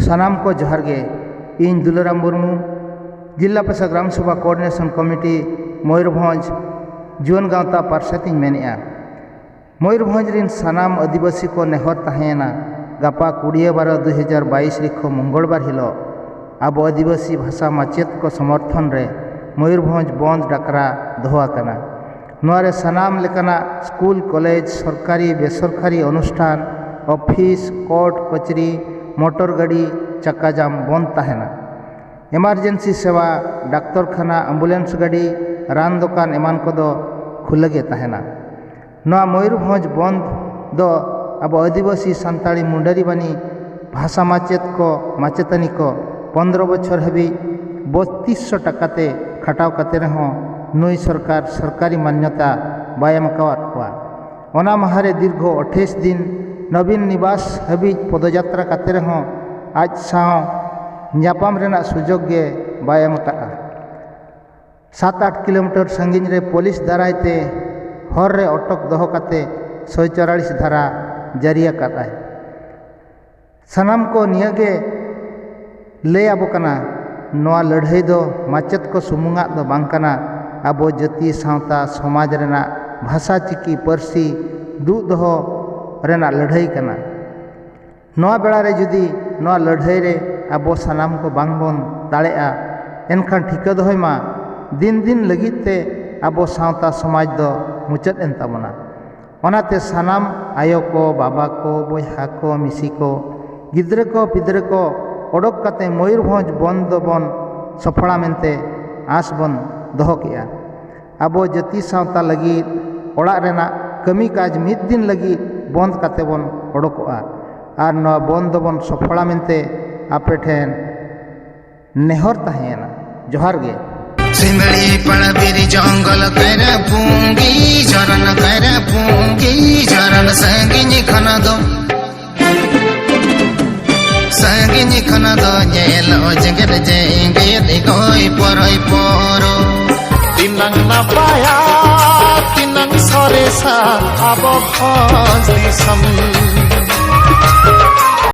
सानाम को जोहार गे इन दुलाराम मुर्मू जिला परिषद ग्राम सभा कोऑर्डिनेशन कमिटी मयूरभंज जुआन गावता पार्षद मेनेआ मयूरभंज रिन सानाम आदिवासी को नेहर तहेना गापा 20/12/2022 रिखो मंगलबार हिलो अब आदिवासी भाषा माचेत को समर्थन रे मयूरभंज बंद डाकरा दोहाकना नोरे सानाम लेकाना स्कूल कॉलेज सरकारी बेसरकारी अनुष्ठान ऑफिस कोर्ट कचेरी मोटर गाड़ी चक्का जाम बंद तहेना इमरजेंसी सेवा डाक्तरखाना एम्बुलेंस गाड़ी रान दुकान एमान को दो खुलगे तहेना नोआ मयूरभंज बंद दो अब आदिवासी सान्ताड़ी मुंडारी बानी भाषा माचेत को माचेतानी को 15 बछर हाबी 3200 टाकाते खटाव काते रहो नई सरकार सरकारी मान्यता बायम कावा ओना माहारे दीर्घ 28 दिन नवीन निवास हाबी पदयात्रा काते रहो आज साव न्यापाम रेना सुजोग गे बायम काआ 7-8 किलोमीटर संगीन रे पुलिस दारायते हर रे अटक दोहो काते 144 धारा जारिया काताय सनाम को नियागे ले आबो कना नोआ लड़ाई दो माचेत को सुमुंगा दो बांकना आबो जातीय सावता समाज रेना भाषा चिकी परसी दु दोहो रेना लड़ाई कना नोआ बेड़ा रे जुदी नोआ लड़ाई रे आबो सनाम को बांगबन दाड़ेआ एनखान ठिका दोहय मा दिन दिन लगिते आबो सावता समाज दो मुचाद एन ताबोना ओनाते सानाम आयो को बाबा को बयहा को मिसी को गिद्रे को पिद्रे को ओडक काते मयूरभंज बंद बन सफला मेनते आस बन दोहो केआ आबो जाति सावता लगी ओड़ा रेना कमी काज मिद दिन लगी बंद काते बन ओडकोआ आर नोआ बंद बन सफला मेनते आपे ठेन नेहर तहेना जोहार गे सिंदड़ी पड़बीरी जंगल कर पूंगी झरन संगिनी खना दो जेल जंगल जेंगे गोई परई परो तिनंग ना पाया तिनंग सरेसा अब भंज दिसम